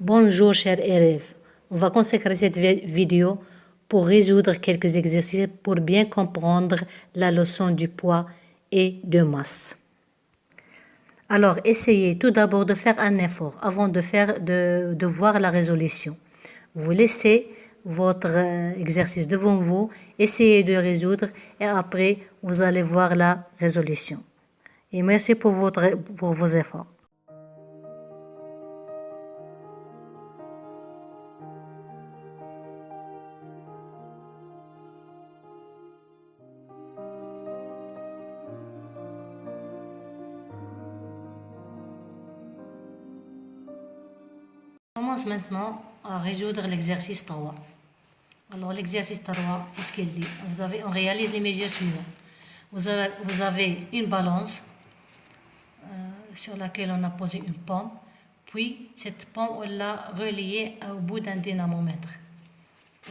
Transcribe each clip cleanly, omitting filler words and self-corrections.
Bonjour chers élèves, on va consacrer cette vidéo pour résoudre quelques exercices pour bien comprendre la leçon du poids et de masse. Alors essayez tout d'abord de faire un effort avant de voir la résolution. Vous laissez votre exercice devant vous, essayez de résoudre et après vous allez voir la résolution. Et merci pour vos efforts. On commence maintenant à résoudre l'exercice 3. Alors l'exercice 3, qu'est-ce qu'il dit? On réalise les mesures suivantes. Vous avez une balance sur laquelle on a posé une pomme, puis cette pomme on l'a reliée au bout d'un dynamomètre.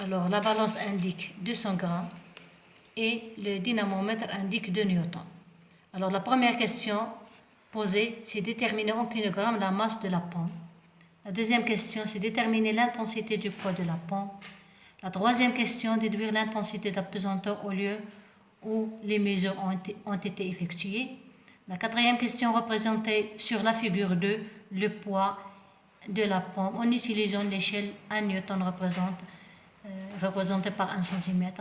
Alors la balance indique 200 grammes et le dynamomètre indique 2 newtons. Alors la première question posée, c'est déterminer en kilogrammes la masse de la pomme. La deuxième question, c'est déterminer l'intensité du poids de la pomme. La troisième question, déduire l'intensité de la pesanteur au lieu où les mesures ont été effectuées. La quatrième question, représenter sur la figure 2 le poids de la pomme en utilisant l'échelle 1 newton représentée par 1 cm.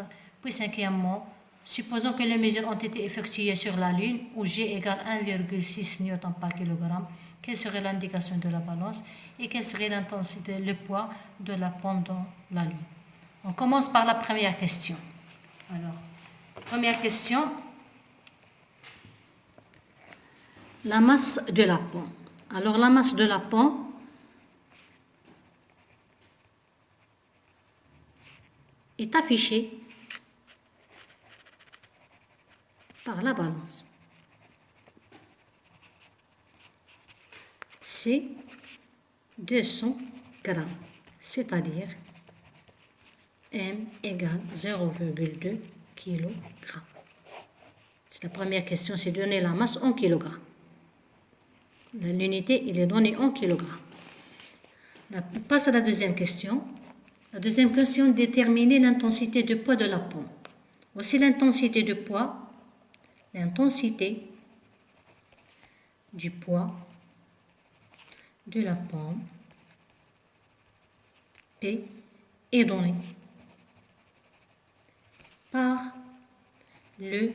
Puis cinquièmement, supposons que les mesures ont été effectuées sur la Lune où G égale 1,6 newton par kilogramme. Quelle serait l'indication de la balance et quelle serait l'intensité, le poids de la pomme dans la Lune? On commence par la première question. Alors, première question, la masse de la pomme. Alors, la masse de la pomme est affichée par la balance. C'est 200 grammes, c'est-à-dire M égale 0,2 kg. C'est la première question, c'est donner la masse en kilogrammes. L'unité, il est donné en kilogrammes. On passe à la deuxième question. La deuxième question, déterminer l'intensité du poids de la pomme. Voici l'intensité du poids. L'intensité du poids de la pomme P est donnée par le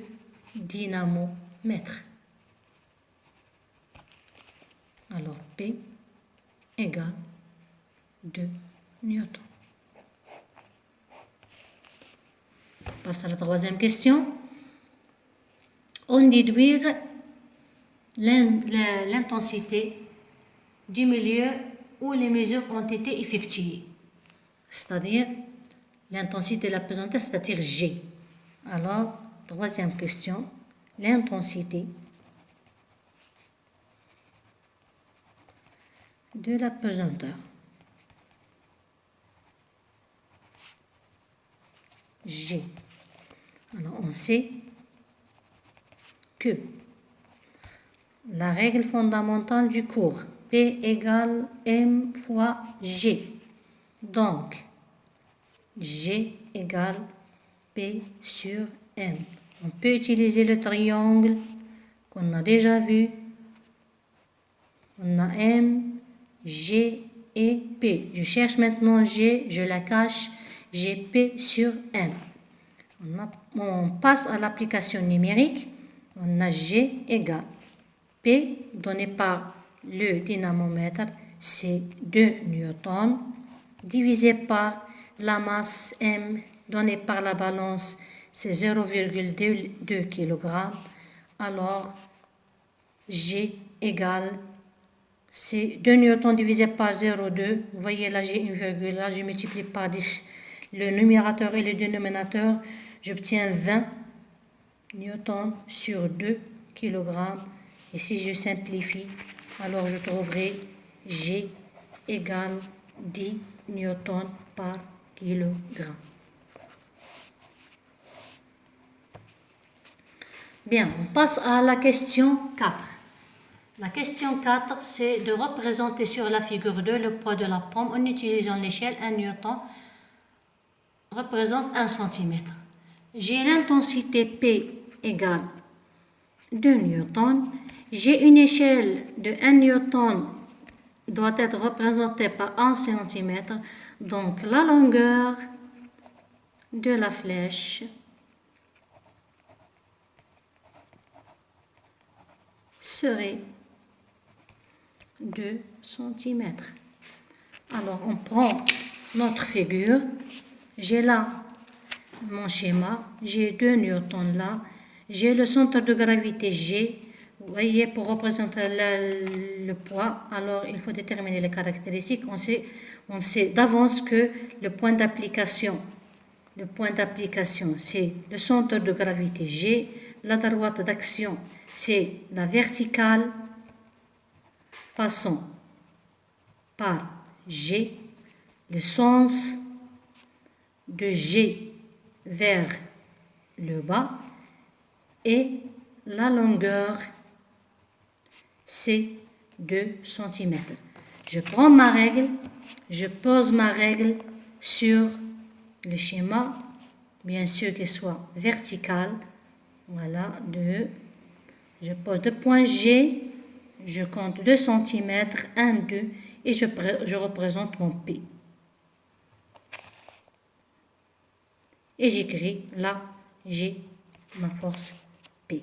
dynamomètre. Alors P égale 2 newtons. On passe à la troisième question. On déduire l'intensité du milieu où les mesures ont été effectuées, c'est-à-dire l'intensité de la pesanteur, c'est-à-dire G. Alors, troisième question, l'intensité de la pesanteur. G. Alors, on sait que la règle fondamentale du cours, P égale M fois G. Donc, G égale P sur M. On peut utiliser le triangle qu'on a déjà vu. On a M, G et P. Je cherche maintenant G, je la cache. J'ai P sur M. On passe à l'application numérique. On a G égale P donné par le dynamomètre, c'est 2 newtons, divisé par la masse M donnée par la balance, c'est 0,2 kg. Alors, G égale, c'est 2 newtons divisé par 0,2. Vous voyez là, j'ai une virgule là, je multiplie par 10. Le numérateur et le dénominateur, j'obtiens 20 newtons sur 2 kg. Et si je simplifie, alors je trouverai G égale 10 newtons par kilogramme. Bien, on passe à la question 4. La question 4, c'est de représenter sur la figure 2 le poids de la pomme en utilisant l'échelle 1 newton représente 1 cm. J'ai l'intensité P égale 2 newtons. J'ai une échelle de 1 newton doit être représentée par 1 cm. Donc la longueur de la flèche serait 2 cm. Alors on prend notre figure. J'ai là mon schéma. J'ai 2 newtons là. J'ai le centre de gravité G. Vous voyez, pour représenter le poids, alors il faut déterminer les caractéristiques. On sait d'avance que le point d'application, c'est le centre de gravité G. La droite d'action, c'est la verticale passant par G. Le sens de G vers le bas et la longueur c'est 2 cm. Je prends ma règle, je pose ma règle sur le schéma, bien sûr qu'il soit vertical. Voilà, 2. Je pose 2 points G, je compte 2 cm, 1, 2, et je représente mon P. Et j'écris là, j'ai ma force P.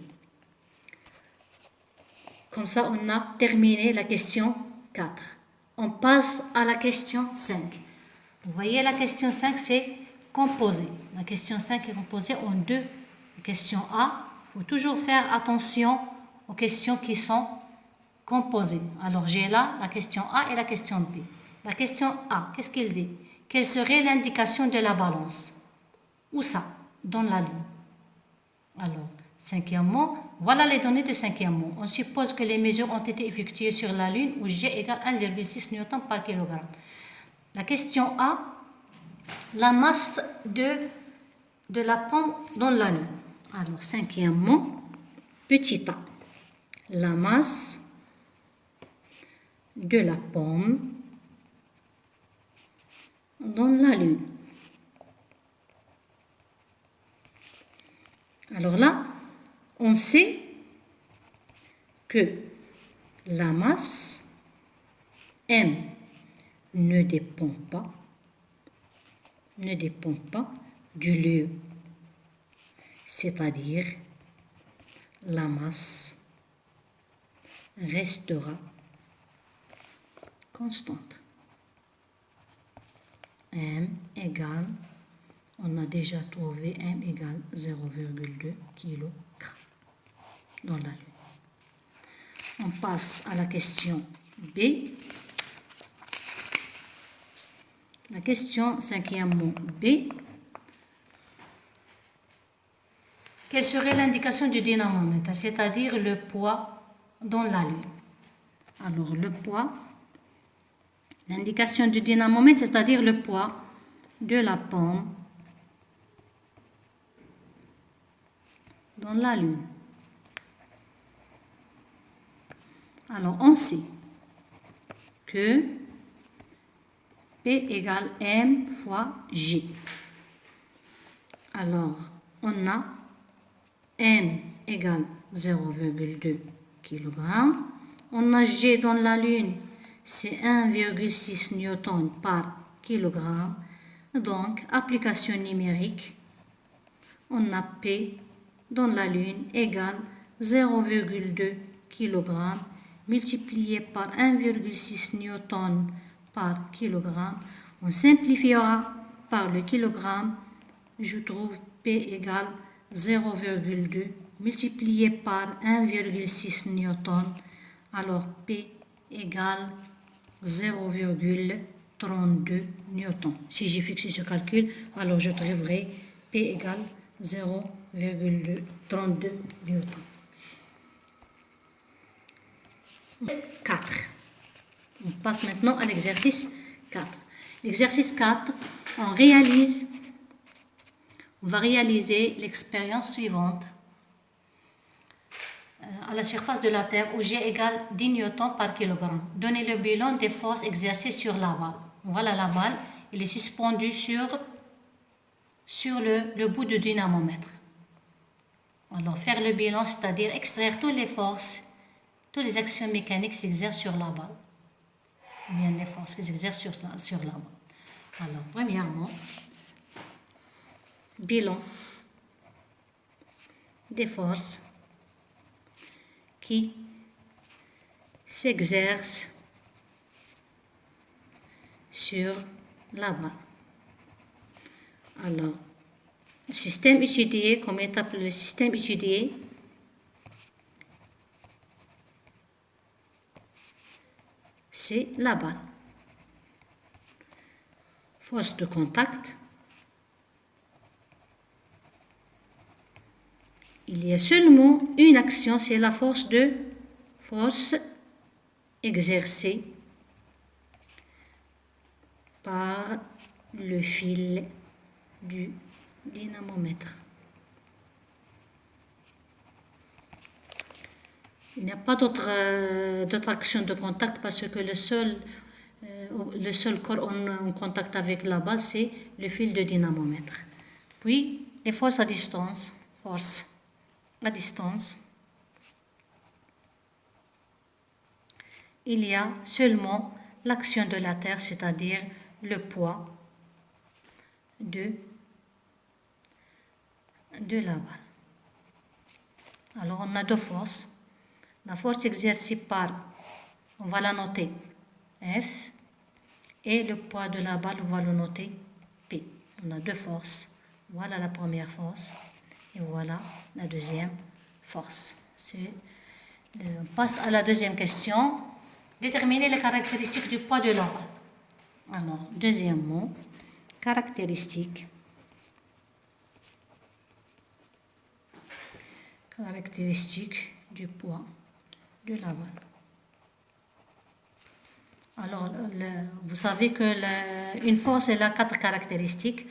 Comme ça, on a terminé la question 4. On passe à la question 5. Vous voyez, la question 5, c'est composé. La question 5 est composée en 2 questions A. Il faut toujours faire attention aux questions qui sont composées. Alors, j'ai là la question A et la question B. La question A, qu'est-ce qu'il dit? Quelle serait l'indication de la balance? Où ça? Dans la Lune. Alors, cinquièmement, voilà les données de cinquièmement. On suppose que les mesures ont été effectuées sur la Lune où G égale 1,6 Newton par kilogramme. La question A, la masse de la pomme dans la Lune. Alors, cinquièmement, petit a, la masse de la pomme dans la Lune. Alors là, on sait que la masse M ne dépend pas du lieu, c'est-à-dire la masse restera constante. M égale, on a déjà trouvé M égale 0,2 kg dans la Lune. On passe à la question B. La question cinquièmement B. Quelle serait l'indication du dynamomètre, c'est-à-dire le poids dans la Lune? Alors le poids, l'indication du dynamomètre, c'est-à-dire le poids de la pomme dans la Lune. Alors on sait que P égale M fois G. Alors on a M égale 0,2 kg. On a G dans la Lune, c'est 1,6 Newton par kilogramme. Donc, application numérique, on a P dans la Lune égale 0,2 kg multiplié par 1,6 Newton par kilogramme. On simplifiera par le kilogramme. Je trouve P égale 0,2 multiplié par 1,6 Newton. Alors P égale 0,32 Newton. Si j'ai fixé ce calcul, alors je trouverai P égale 0,32 Newton. 4. On passe maintenant à l'exercice 4. L'exercice 4, on va réaliser l'expérience suivante. à la surface de la Terre où G égale 10 newtons par kilogramme. Donnez le bilan des forces exercées sur la balle. Voilà la balle, elle est suspendue sur le bout du dynamomètre. Alors faire le bilan, c'est-à-dire extraire toutes les forces, toutes les actions mécaniques qui s'exercent sur la balle. Ou bien les forces qui s'exercent sur la balle. Alors, premièrement, bilan des forces qui s'exercent sur la balle. Alors, le système étudié, comme étape, le système étudié, c'est la balle. Force de contact. Il y a seulement une action, c'est la force exercée par le fil du dynamomètre. Il n'y a pas d'autre action de contact parce que le seul corps en contact avec la balle, c'est le fil de dynamomètre. Puis, les forces à distance. Il y a seulement l'action de la Terre, c'est-à-dire le poids de la balle. Alors, on a deux forces. La force exercée par, on va la noter F, et le poids de la balle, on va le noter P. On a deux forces. Voilà la première force et voilà la deuxième force. On passe à la deuxième question. Déterminer les caractéristiques du poids de la balle. Alors, deuxième mot, caractéristiques du poids de la balle. Alors, vous savez que une force, elle a 4 caractéristiques.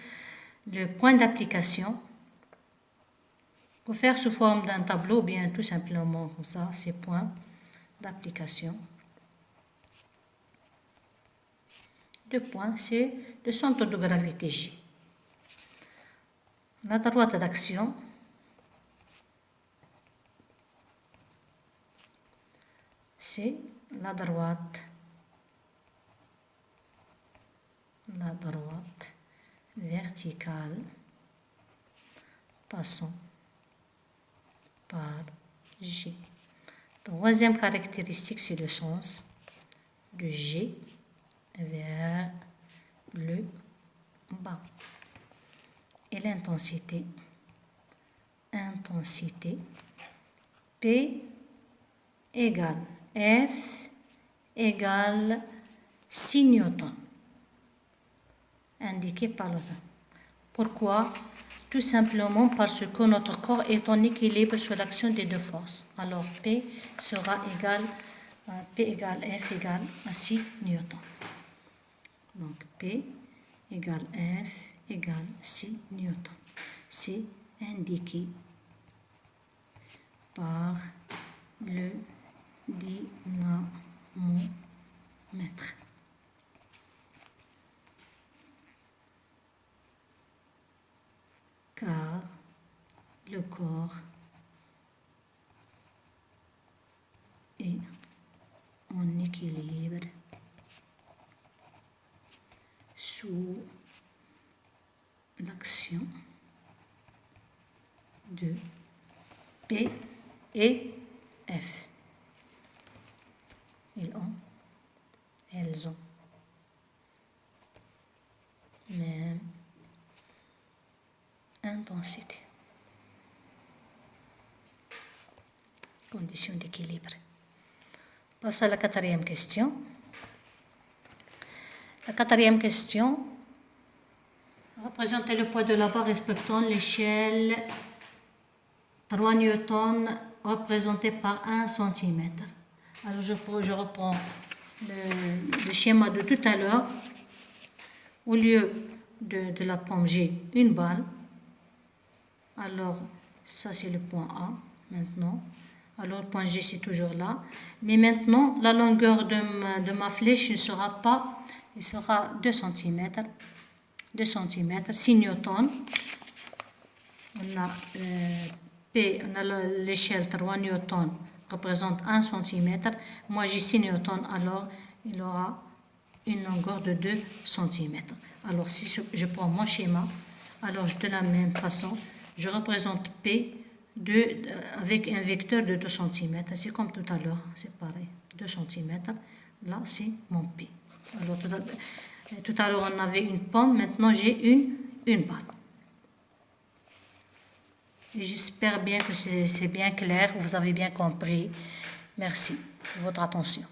Le point d'application, pour faire sous forme d'un tableau, bien tout simplement comme ça, ces points d'application. 2 points, c'est le centre de gravité G. La droite d'action, c'est la droite verticale passant par G. Troisième caractéristique, c'est le sens de G vers le bas. Et l'intensité, P égale F égale 6 newtons, indiqué par le temps. Pourquoi? Tout simplement parce que notre corps est en équilibre sur l'action des deux forces. Alors P sera égal F égale à 6 newtons. Donc P égale F égale 6 newtons. C'est indiqué par le dynamomètre. Car le corps est en équilibre sous l'action de P et F. Elles ont même intensité. Condition d'équilibre. Passe à la 4e question. La 4e question. Représentez le poids de la barre respectant l'échelle 3 newtons représenté par 1 cm. Alors je reprends le schéma de tout à l'heure. Au lieu de la pomme, j'ai une balle. Alors ça c'est le point A maintenant. Alors, le point G, c'est toujours là. Mais maintenant, la longueur de ma flèche ne sera pas, il sera 2 cm. 2 cm, 6 newtons. On a P, on a l'échelle 3 newtons, représente 1 cm. Moi, j'ai 6 newtons, alors il aura une longueur de 2 cm. Alors, si je prends mon schéma, alors de la même façon, je représente P avec un vecteur de 2 cm. C'est comme tout à l'heure, c'est pareil, 2 cm. Là, c'est mon P. Alors, tout à l'heure, on avait une pomme, maintenant j'ai une balle. Et j'espère bien que c'est bien clair, vous avez bien compris. Merci de votre attention.